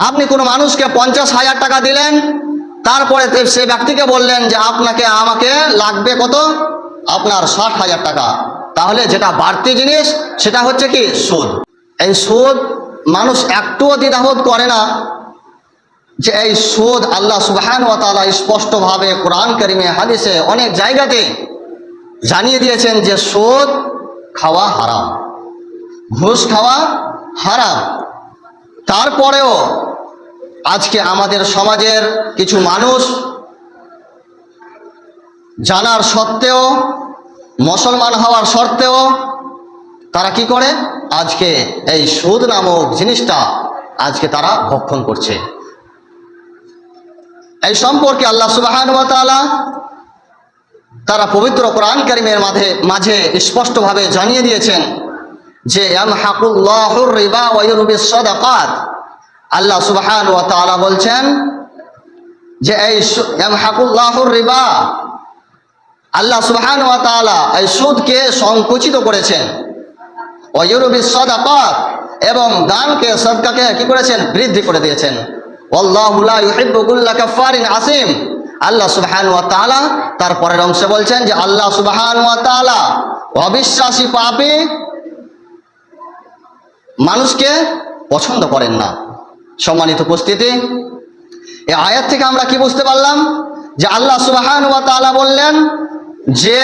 আপনি কোনো মানুষকে 50,000 টাকা দিলেন, তারপরে সে ব্যক্তিকে বললেন যে আপনাকে আমাকে লাগবে কত, আপনার 60,000 টাকা। তাহলে যেটা বাড়তি জিনিস সেটা হচ্ছে কি সুদ। এই সুদ মানুষ একটুও দ্বিধাবোধ করে না যে এই সুদ আল্লাহ সুবহানাহু ওয়া তাআলা স্পষ্টভাবে কোরআন কারিমে হাদিসে অনেক জায়গাতে জানিয়ে দিয়েছেন যে সুদ খাওয়া হারাম, ঘুষ খাওয়া হারাম। তারপরেও আজকে আমাদের সমাজের কিছু মানুষ জানার সত্ত্বেও, মুসলমান হওয়ার সত্ত্বেও তারা কি করে, আজকে এই সুদ নামক জিনিসটা আজকে তারা ভক্ষণ করছে। এই সম্পর্কে আল্লাহ সুবহানাহু ওয়া তাআলা তারা পবিত্র কোরআন কারিমের মাঝে স্পষ্টভাবে জানিয়ে দিয়েছেন যে ইয়ামহাকুল্লাহুর রিবা ওয়া ইউরবিস সাদাকাত। আল্লাহ সুবহানাহু ওয়া তাআলা বলছেন যে এই ইয়ামহাকুল্লাহুর রিবা, আল্লাহ সুবহানাহু ওয়া তাআলা এই সুদকে সংকুচিত করেছেন, ওয়া ইউরবিস সাদাকাত এবং দানকে, সদকাকে কি করেছেন, বৃদ্ধি করে দিয়েছেন। ওয়াল্লাহু লা ইউহিব্বু কুল্লা কাফফারিন আসিম। আল্লাহ সুবহানাহু ওয়া তাআলা তার পরের অংশে বলছেন যে আল্লাহ সুবহানাহু ওয়া তাআলা অবিশ্বাসী পাপী মানুষকে পছন্দ করেন না। সম্মানিত উপস্থিতি, এই আয়াত থেকে আমরা কি বুঝতে পারলাম যে আল্লাহ সুবহানাহু ওয়া তাআলা বললেন যে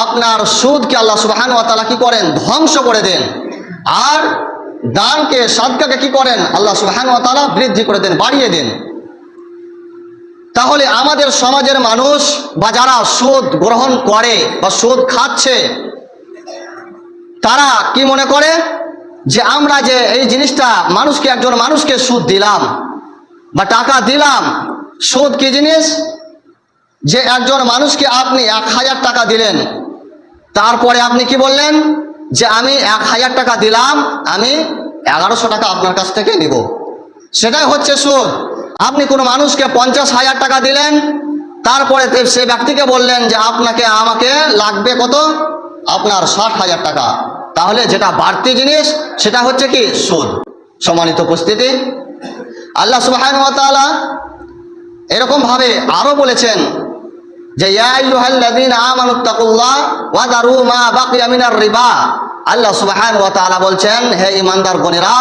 আপনার সুদকে আল্লাহ সুবহানাহু ওয়া তাআলা কি করেন, ধ্বংস করে দেন, আর দানকে, সাদকাকে কি করেন, আল্লাহ সুবহানাহু ওয়া তাআলা বৃদ্ধি করে দেন, বাড়িয়ে দেন। তাহলে আমাদের সমাজের মানুষ বা যারা সুদ গ্রহণ করে বা সুদ খাচ্ছে, তারা কি মনে করে যে আমরা যে এই জিনিসটা মানুষকে, একজন মানুষকে সুদ দিলাম বা টাকা দিলাম। সুদ কি জিনিস? যে একজন মানুষকে আপনি 1,000 টাকা দিলেন, তারপরে আপনি কি বললেন যে আমি 1,000 টাকা দিলাম, আমি 1100 টাকা আপনার কাছ থেকে নিব। সেটাই হচ্ছে সুদ। আপনি কোনো মানুষকে 50,000 টাকা দিলেন, তারপরে সে ব্যক্তিকে বললেন যে আপনাকে আমাকে লাগবে কত, আপনার 60,000 টাকা। তাহলে যেটা বাড়তি জিনিস সেটা হচ্ছে কি সুদ। সম্মানিত উপস্থিতি, আল্লাহ সুবহানাহু ওয়া তাআলা এরকম ভাবে আরো বলেছেন যে ইয়া আইয়ুহাল্লাযীনা আমানুত্তাকুল্লাহ ওয়া যারু মা বাকিয়া মিনার রিবা। আল্লাহ সুবহানাহু ওয়া তাআলা বলছেন, হে ঈমানদার গণেরা,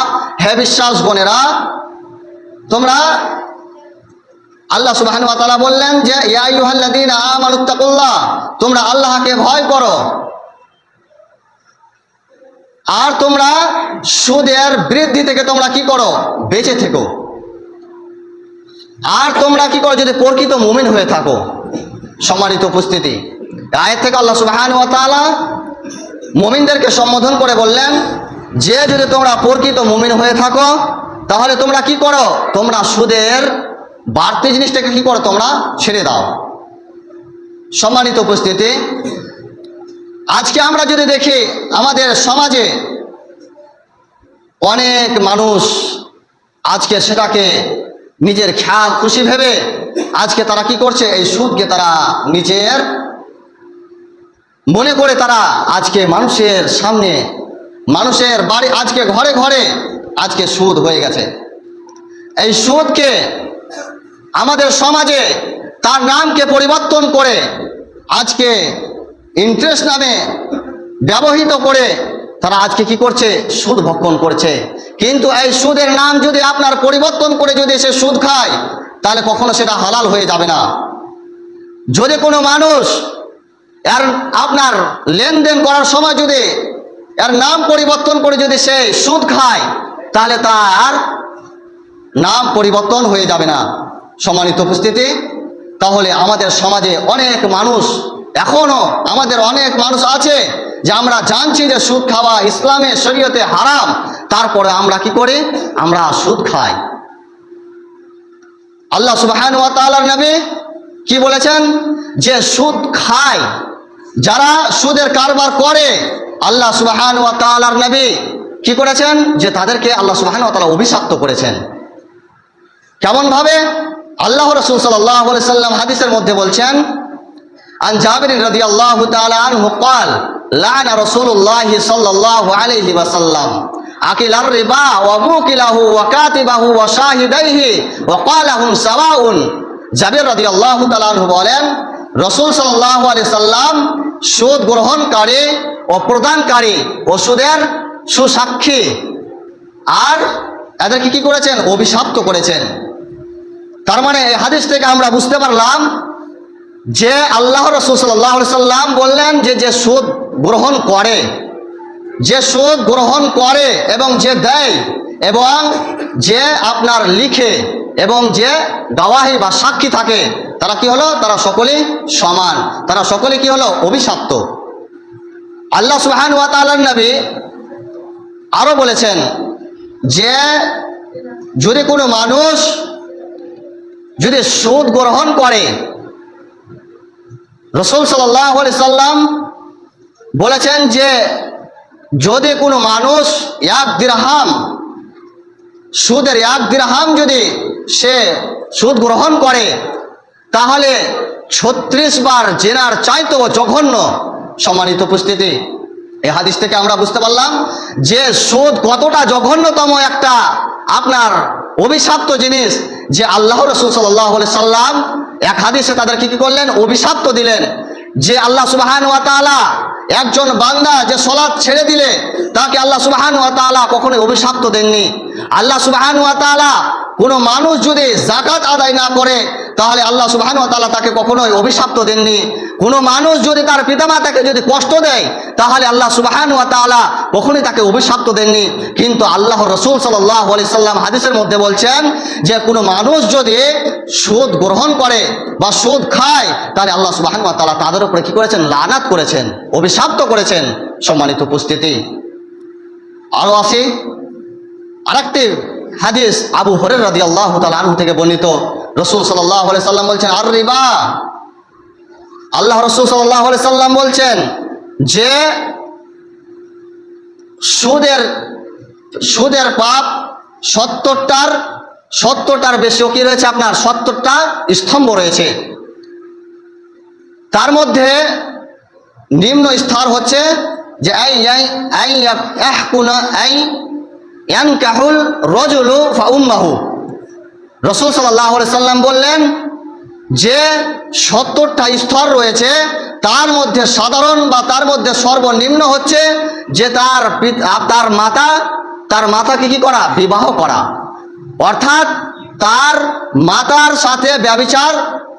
হে বিশ্বাস গণেরা, তোমরা, আল্লাহ সুবহানাহু ওয়া তাআলা বললেন যে ইয়া আইয়ুহাল্লাযীনা আমানুত্তাকুল্লাহ, তোমরা আল্লাহকে ভয় করো, আর তোমরা সুদের বৃদ্ধি থেকে তোমরা কি করো, বেঁচে থেকো। আর তোমরা কি করো, যদি প্রকৃত মুমিন হয়ে থাকো। সম্মানিত উপস্থিতি, আয়াত থেকে আল্লাহ সুবহানাহু ওয়া তাআলা মুমিনদেরকে সম্বোধন করে বললেন যে যদি তোমরা প্রকৃত মুমিন হয়ে থাকো, তাহলে তোমরা কি করো, তোমরা সুদের বাড়তি জিনিসটাকে কি করো, তোমরা ছেড়ে দাও। সম্মানিত উপস্থিতি, আজকে আমরা যদি দেখি আমাদের সমাজে অনেক মানুষ আজকে সেটাকে নিজের খেয়াল খুশি ভেবে আজকে তারা কি করছে, এই সুদকে তারা নিজের মনে করে তারা আজকে মানুষের সামনে, মানুষের বাড়ি, আজকে ঘরে ঘরে আজকে সুদ হয়ে গেছে। এই সুদকে আমাদের সমাজে তার নামকে পরিবর্তন করে আজকে ইন্টারেস্ট নামে ব্যবহৃত করে তারা আজকে কি করছে, সুদ ভক্ষণ করছে। কিন্তু এই সুদের নাম যদি আপনার পরিবর্তন করে যদি সে সুদ খায়, তাহলে কখনো সেটা হালাল হয়ে যাবে না। যদি কোনো মানুষ এর আপনার লেনদেন করার সময় যদি এর নাম পরিবর্তন করে যদি সে সুদ খায়, তাহলে তার নাম পরিবর্তন হয়ে যাবে না। সম্মানিত উপস্থিতি, তাহলে আমাদের সমাজে অনেক মানুষ, এখনো আমাদের অনেক মানুষ আছে যে আমরা জানছি যে সুদ খাওয়া ইসলামে, শরীয়তে হারাম, তারপরে আমরা কি করি, আমরা সুদ খাই। আল্লাহ সুবহানাহু ওয়া তাআলার নবী কি বলেছেন যে সুদ খায়, যারা সুদের কারবার করে, আল্লাহ সুবহানাহু ওয়া তাআলার নবী কি করেছেন, যে তাদেরকে আল্লাহ সুবহানাহু ওয়া তাআলা অভিশপ্ত করেছেন। কেমন ভাবে? আল্লাহ রাসূল সাল্লাল্লাহু আলাইহি ওয়াসাল্লাম হাদিসের মধ্যে বলছেন, আন জাবির রাদিয়াল্লাহু তাআলা আনহু قال লা'না রাসূলুল্লাহ সাল্লাল্লাহু আলাইহি ওয়াসাল্লাম আকিলার রিবা ওয়া মুকিলাহু ওয়া কাতিবাহু ওয়া শাহিদাইহি ওয়া ক্বালাহুম সাওয়াউন। জাবির রাদিয়াল্লাহু তাআলা আনহু বলেন, রাসূল সাল্লাল্লাহু আলাইহি সাল্লাম সুদ গ্রহণকারী ও প্রদানকারী ও সুদের সুসাক্ষী আর এদেরকে কি করেছেন? অভিশপ্ত করেছেন। তার মানে এই হাদিস থেকে আমরা বুঝতে পারলাম যে আল্লাহ রাসূল সাল্লাল্লাহু আলাইহি সাল্লাম বললেন যে সুদ গ্রহণ করে, যে সুদ গ্রহণ করে এবং যে দেয় এবং যে আপনার লিখে এবং যে গাওয়াহি বা সাক্ষী থাকে, তারা কি হলো? তারা সকলেই সমান, তারা সকলে কি হলো? অভিশপ্ত। আল্লাহ সুবহানাহু ওয়া তাআলার নবী আরো বলেছেন যে যদি কোনো মানুষ যদি সুদ গ্রহণ করে, রাসূল সাল্লাল্লাহু আলাইহি সাল্লাম বলেছেন যে যদি কোনো মানুষ 1 দিরহাম সুদের 1 দিরহাম যদি সে সুদ গ্রহণ করে, তাহলে 36 বার জেনার চাইতেও জঘন্য। সম্মানিত উপস্থিতি, এই হাদিস থেকে আমরা বুঝতে পারলাম যে সুদ কতটা জঘন্যতম একটা আপনার অভিশপ্ত জিনিস, যে আল্লাহ রাসূল সাল্লাল্লাহু আলাইহি সাল্লাম এক হাদিসে তাদেরকে কি করলেন? অভিশপ্ত দিলেন। যে আল্লাহ সুবহানাহু ওয়া তাআলা একজন বান্দা যে সালাত ছেড়ে দিলে তাকে আল্লাহ সুবহানাহু ওয়া তাআলা কখনোই অভিশপ্ত দেননি। আল্লাহ সুবহানাহু ওয়া তাআলা কোনো মানুষ যদি যাকাত আদায় না করে, তাহলে আল্লাহ সুবহানাহু ওয়া তাআলা তাকে কখনোই অভিশপ্ত দেননি। কোনো মানুষ যদি তার পিতামাতাকে যদি কষ্ট দেয়, তাহলে আল্লাহ সুবহানাহু ওয়া তাআলা কখনোই তাকে অভিশপ্ত দেননি। কিন্তু আল্লাহ রাসূল সাল্লাল্লাহু আলাইহি সাল্লাম হাদিসের মধ্যে বলছেন যে কোনো মানুষ যদি সুদ গ্রহণ করে বা সুদ খায়, তাহলে আল্লাহ সুবহানাহু ওয়া তাআলা তাদের উপরে কি করেছেন? লানাত করেছেন, অভিশপ্ত করেছেন। সম্মানিত উপস্থিতি, আরো আছে আরেকটি হাদিস আবু হুরায়রা রাদিয়াল্লাহু তাআলা আনহু থেকে বর্ণিত। রাসূল সাল্লাল্লাহু আলাইহি সাল্লাম বলছেন আর রিবা, আল্লাহ রাসূল সাল্লাল্লাহু আলাইহি সাল্লাম বলছেন যে সুদের পাপ 70টার বেশি কি রয়েছে? আপনার 70টা স্তম্ভ রয়েছে। তার মধ্যে নিম্ন স্তর হচ্ছে যে ইয়ানকাহুল রাজুলু ফাউম্মাহু। রাসূল সাল্লাল্লাহু আলাইহি সাল্লাম বললেন যে 70টা স্তর রয়েছে, তার মধ্যে সাধারণ বা তার মধ্যে সর্বনিম্ন হচ্ছে যে তার মাতাকে কি করা? বিবাহ করা, অর্থাৎ তার মাতার সাথে ব্যভিচার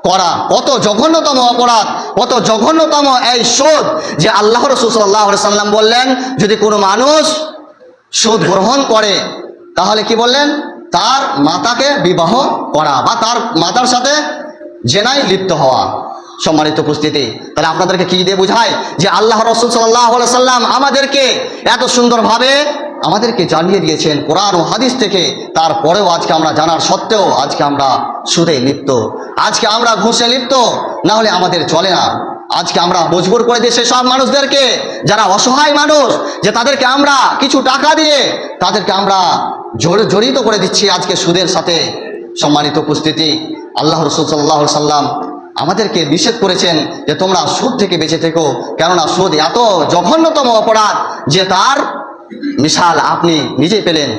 করা। কত জঘন্যতম অপরাধ, কত জঘন্যতম এই সুদ, যে আল্লাহ রাসূল সাল্লাল্লাহু আলাইহি সাল্লাম বললেন যদি কোনো মানুষ সুদ গ্রহণ করে, তাহলে কি বললেন? তার মাতাকে বিবাহ করা বা তার মাতার সাথে জেনায় লিপ্ত হওয়া। সম্মানিত উপস্থিতি, তাহলে আপনাদেরকে কি দিয়ে বোঝায় যে আল্লাহ রাসূল সাল্লাল্লাহু আলাইহি সাল্লাম আমাদেরকে এত সুন্দরভাবে আমাদেরকে জানিয়ে দিয়েছেন কোরআন ও হাদিস থেকে। তারপরেও আজকে আমরা জানার সত্ত্বেও আজকে আমরা সুদে লিপ্ত, আজকে আমরা ঘুষে লিপ্ত, না হলে আমাদের চলে না। আজকে আমরা মজবুর করে দিই সেসব মানুষদেরকে যারা অসহায় মানুষ, যে তাদেরকে আমরা কিছু টাকা দিয়ে তাদেরকে আমরা জড়িত করে দিচ্ছি আজকে সুদের সাথে। সম্মানিত উপস্থিতি, আল্লাহ রাসূল সাল্লাল্লাহু আলাইহি সাল্লাম আমাদেরকে নিষেধ করেছেন যে তোমরা সুদ থেকে বেঁচে থেকো, কেননা সুদ এত জঘন্যতম অপরাধ যে তার মিশাল আপনি নিজেই পেলেন।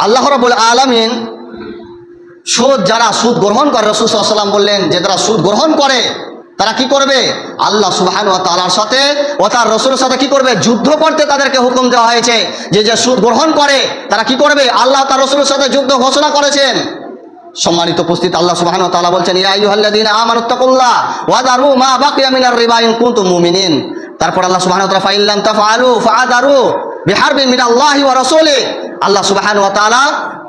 আল্লাহ রাব্বুল আলামিন যারা সুদ গ্রহণ করে, রাসূল সাল্লাল্লাহু আলাইহি ওয়াসাল্লাম বললেন যে যারা সুদ গ্রহণ করে তারা কি করবে? আল্লাহ সুবহানাহু ওয়া তাআলার সাথে ও তার রাসূলের সাথে কি করবে? যুদ্ধ করতে তাদেরকে হুকুম দেওয়া হয়েছে। যে সুদ গ্রহণ করে তারা কি করবে? আল্লাহ তার রাসূলের সাথে যুদ্ধ ঘোষণা করেছেন। সম্মানিত উপস্থিতি, আল্লাহ সুবহানাহু ওয়া তাআলা বলছেন ইয়া আইয়ুহাল্লাযীনা আমানুত্তাকুল্লাহ ওয়া যারু মা বাকিয়া মিনার রিবা ইন কুনতুম মুমিনিন। তারপর আল্লাহ সুবহানাহু ওয়া তাআলা ফাইল্লাম তাফআলু ফাআদারু বিহারবিন মিনাল্লাহি ওয়া রাসূলিহি। আল্লাহ সুবহানাহু ওয়া তাআলা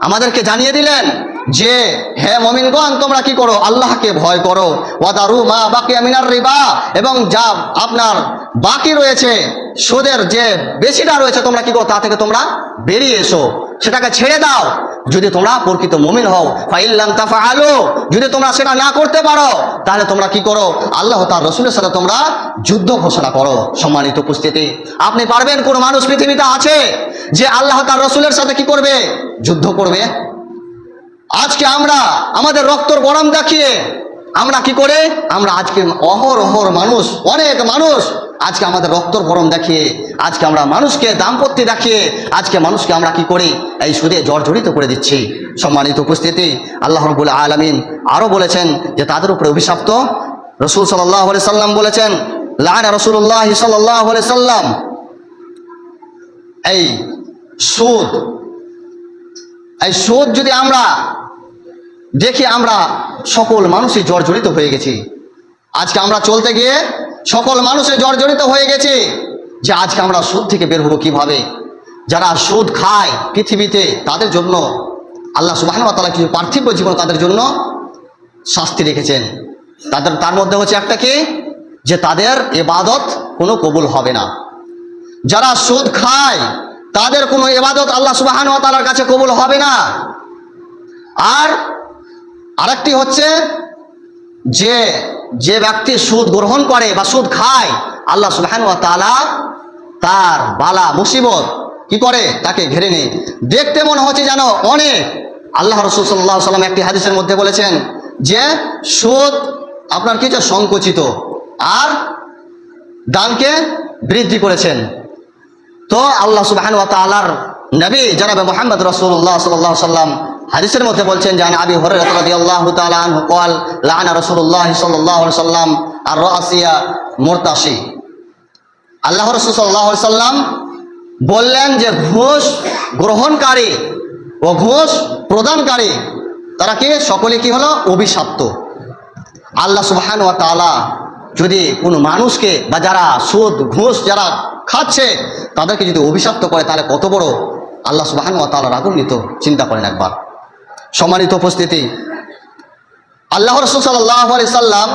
আমাদেরকে জানিয়ে দিলেন যে হে মুমিনগণ, তোমরা কি করো? আল্লাহকে ভয় করো। ওয়া যারু মা বাকিয়া মিনার রিবা, এবং যা আপনার বাকি রয়েছে সুদের যে বেশিটা রয়েছে তোমরা কি করো? তা থেকে তোমরা বেরিয়ে এসো, সেটাকে ছেড়ে দাও যদি তোমরা প্রকৃত মুমিন হও। ফাইল্লাম তাফআলু, যদি তোমরা সেটা না করতে পারো তাহলে তোমরা কি করো? আল্লাহ তার রাসূলের সাথে তোমরা যুদ্ধ ঘোষণা করো। সম্মানিত উপস্থিতি, আপনি পারবেন? কোন মানুষ পৃথিবীতে আছে যে আল্লাহ তার রাসূলের সাথে কি করবে? যুদ্ধ করবে? আজকে আমরা আমাদের রক্তর গরম দেখিয়ে আমরা কি করে, আমরা আজকে অহরহ মানুষ, অনেক মানুষ আজকে আমাদের রক্তর গরম দেখিয়ে, আজকে আমরা মানুষকে দাম্পত্য দেখিয়ে, আজকে মানুষকে আমরা কি করি, এই সুদে জর্জরিত করে দিচ্ছি। সম্মানিত উপস্থিতি, আল্লাহ রাব্বুল আলামিন আরো বলেছেন যে তাদের উপরে অভিশপ্ত। রাসূল সাল্লাল্লাহু আলাইহি সাল্লাম বলেছেন, লাআনা রাসূলুল্লাহ সাল্লাল্লাহু আলাইহি সাল্লাম এই সুদ যদি আমরা দেখি, আমরা সকল মানুষই জর্জরিত হয়ে গেছি। আজকে আমরা চলতে গিয়ে সকল মানুষে জর্জরিত হয়ে গেছি যে আজকে আমরা সুদ থেকে বের হবো কিভাবে। যারা সুদ খায় পৃথিবীতে, তাদের জন্য আল্লাহ সুবহানাহু ওয়া তাআলা কিছু পার্থিব জীবন তাদের জন্য শাস্তি রেখেছেন। তার মধ্যে হচ্ছে একটা কি, যে তাদের ইবাদত কোনো কবুল হবে না। যারা সুদ খায় তাদের কোনো ইবাদত আল্লাহ সুবহানাহু ওয়া তাআলার কাছে কবুল হবে না। আর আরেকটি হচ্ছে যে ব্যক্তি সুদ গ্রহণ করে বা সুদ খায়, আল্লাহ সুবহানাহু ওয়া তাআলা তার বালা মুসিবত কি করে, তাকে ঘিরে নেয়। দেখতে মনে হচ্ছে যেন অনেক। আল্লাহ রাসূল সাল্লাল্লাহু আলাইহি সাল্লাম একটি হাদিসের মধ্যে বলেছেন যে সুদ আপনার কিছু সংকুচিত আর দানকে বৃদ্ধি করেছেন। তো আল্লাহ সুবহানাহু ওয়া তাআলার নবী জনাবে মুহাম্মদ রাসূলুল্লাহ সাল্লাল্লাহু আলাইহি সাল্লাম হাদিসের মধ্যে বলছেন যে আবি হুরায়রা রাদিয়াল্লাহু তাআলা আনহু قال লাআনা রাসূলুল্লাহ সাল্লাল্লাহু আলাইহি সাল্লাম আর রাসিয়া মুরতাশি। আল্লাহ রাসূল সাল্লাল্লাহু আলাইহি সাল্লাম বললেন যে ঘুষ গ্রহণকারী ও ঘুষ প্রদানকারী তারা কি, সকলে কি হলো, অভিশপ্ত। আল্লাহ সুবহানাহু ওয়া তাআলা যদি কোনো মানুষকে বা যারা সুদ ঘুষ যারা খাচ্ছে তাদেরকে যদি অভিশপ্ত করে, তাহলে কত বড় আল্লাহ সুবহানাহু ওয়া তাআলা রাগান্বিত, চিন্তা করেন একবার। সম্মানিত উপস্থিতি, আল্লাহ রাসূল সাল্লাল্লাহু আলাইহি সাল্লাম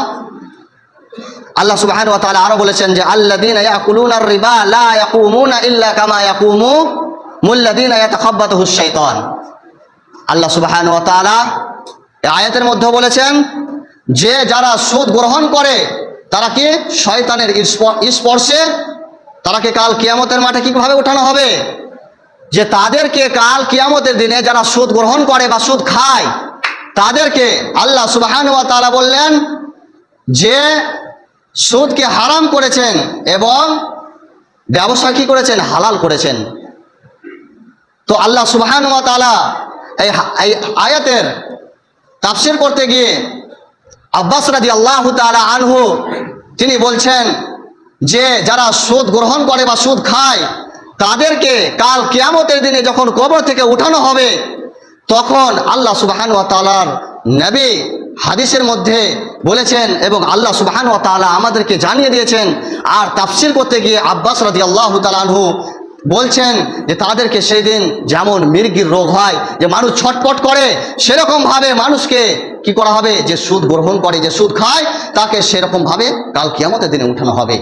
আল্লাহ সুবহানাহু ওয়া তাআলা আরো বলেছেন যে আল্লাযীনা ইয়াকুলুনার রিবা লা ইয়াকুমুনা ইল্লা কামা ইয়াকুমু মুল্লাযীনা ইয়াতাখাব্বাতুহুশ শাইতান। আল্লাহ সুবহানাহু ওয়া তাআলা এই আয়াতের মধ্যে বলেছেন যে যারা সুদ গ্রহণ করে তারা কি শয়তানের স্পর্শে, তারাকে কাল কিয়ামতের মাঠে কিভাবে উঠানো হবে, যে তাদেরকে কাল কিয়ামতের দিনে যারা সুদ গ্রহণ করে বা সুদ খায় তাদেরকে আল্লাহ সুবহানাহু ওয়া তাআলা বললেন যে সুদকে হারাম করেছেন এবং ব্যবসা কি করেছেন, হালাল করেছেন। তো আল্লাহ সুবহানাহু ওয়া তাআলা এই আয়াতের তাফসীর করতে গিয়ে আব্বাস রাদিয়াল্লাহু তাআলা আনহু তিনি বলছেন যে যারা সুদ গ্রহণ করে বা সুদ খায় তাদেরকে কাল কিয়ামতের দিনে যখন কবর থেকে উঠানো হবে, তখন আল্লাহ সুবহানাহু ওয়া তাআলার নবী হাদিসের মধ্যে বলেছেন এবং আল্লাহ সুবহানাহু ওয়া তাআলা আমাদেরকে জানিয়ে দিয়েছেন। আর তাফসীর করতে গিয়ে আব্বাস রাদিয়াল্লাহু তাআলা আনহু বলছেন যে তাদেরকে সেই দিন যেমন মির্গির রোগ হয়, যে মানুষ ছটপট করে, সেরকম ভাবে মানুষকে কি করা হবে, যে সুদ গ্রহণ করে, যে সুদ খায়, তাকে সেরকম ভাবে কাল কিয়ামতের দিনে উঠানো হবে।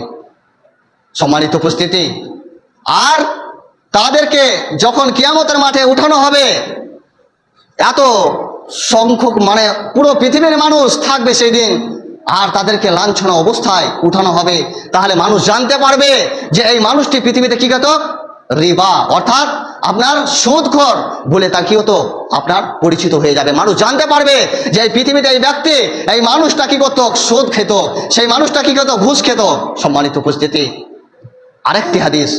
সম্মানিত উপস্থিতি, আর তাদেরকে যখন কিয়ামতের মাঠে উঠানো হবে, এত সংখ্যক মানে পুরো পৃথিবীর মানুষ থাকবে সেই দিন, আর তাদেরকে লাঞ্ছনা অবস্থায় উঠানো হবে। তাহলে মানুষ জানতে পারবে যে এই মানুষটি পৃথিবীতে কি করত, রিবা অর্থাৎ আপনার সুদখোর বলে তা কি হতো, আপনার পরিচিত হয়ে যাবে। মানুষ জানতে পারবে যে এই পৃথিবীতে এই ব্যক্তি, এই মানুষটা কি করত, সুদ খেত, সেই মানুষটা কি করত, ঘুষ খেত। সম্মানিত উপস্থিতি, আরেকটি হাদিস,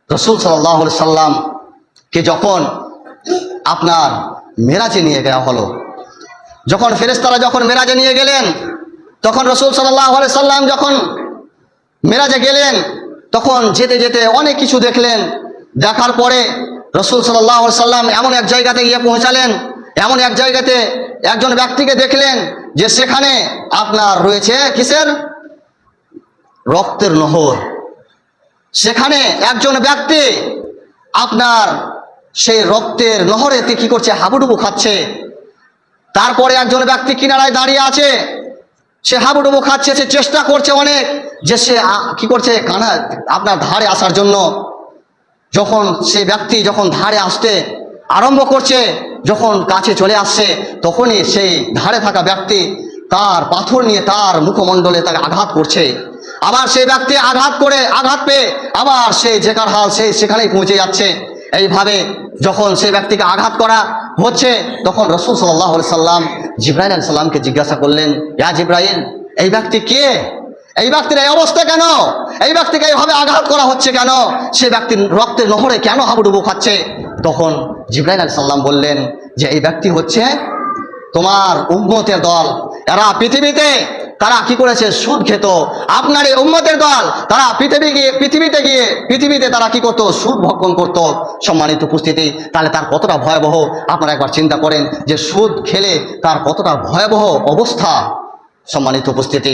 রাসূল সাল্লাল্লাহু আলাইহি সাল্লাম কে যখন আপনার মেরাজে নিয়ে যাওয়া হলো, যখন ফেরেশতারা যখন মেরাজে নিয়ে গেলেন, তখন রাসূল সাল্লাল্লাহু আলাইহি সাল্লাম যখন মেরাজে গেলেন, তখন যেতে যেতে অনেক কিছু দেখলেন। দেখার পরে রাসূল সাল্লাল্লাহু আলাইহি সাল্লাম এমন এক জায়গাতে গিয়ে পৌঁছালেন, এমন এক জায়গাতে একজন ব্যক্তিকে দেখলেন যে সেখানে আপনার রয়েছে কিসের, রক্তের নহর। সেখানে একজন ব্যক্তি আপনার সেই রক্তের নহরেতে কি করছে, হাবুডুবু খাচ্ছে। তারপরে একজন ব্যক্তি কিনারায় দাঁড়িয়ে আছে, সে হাবুডুবু খাচ্ছে, সে চেষ্টা করছে অনেক যে সে কি করছে, কানা আপনার ধারে আসার জন্য। যখন সেই ব্যক্তি যখন ধারে আসতে আরম্ভ করছে, যখন কাছে চলে আসছে, তখনই সেই ধারে থাকা ব্যক্তি তার পাথর নিয়ে তার মুখমণ্ডলে তাকে আঘাত করছে। আবার সেই ব্যক্তি আঘাত পেয়ে আবার সেই যেখার হাল সেই সেখানেই পৌঁছে যাচ্ছে। এইভাবে যখন সেই ব্যক্তিকে আঘাত করা হচ্ছে, তখন রাসূল সাল্লাল্লাহু আলাইহি সাল্লাম জিবরাইল আলাইহিস সালামকে জিজ্ঞাসা করলেন, ইয়া জিবরাইল, এই ব্যক্তি কে? এই ব্যক্তির এই অবস্থা কেন? এই ব্যক্তিকে এইভাবে আঘাত করা হচ্ছে কেন? সে ব্যক্তির রক্তের নহরে কেন হাবুডুবু খাচ্ছে? তখন জিবরাইল আলাইহিস সালাম বললেন যে এই ব্যক্তি হচ্ছে তোমার উম্মতের দল। এরা তারা কি করেছে? সুদ খেত। আপনার এই উম্মতের দল, তারা পৃথিবীতে তারা কি করতো? সুদ ভক্ষণ করত। সম্মানিত উপস্থিতি, তাহলে তার কতটা ভয়াবহ আপনারা একবার চিন্তা করেন যে সুদ খেলে তার কতটা ভয়াবহ অবস্থা। সম্মানিত উপস্থিতি।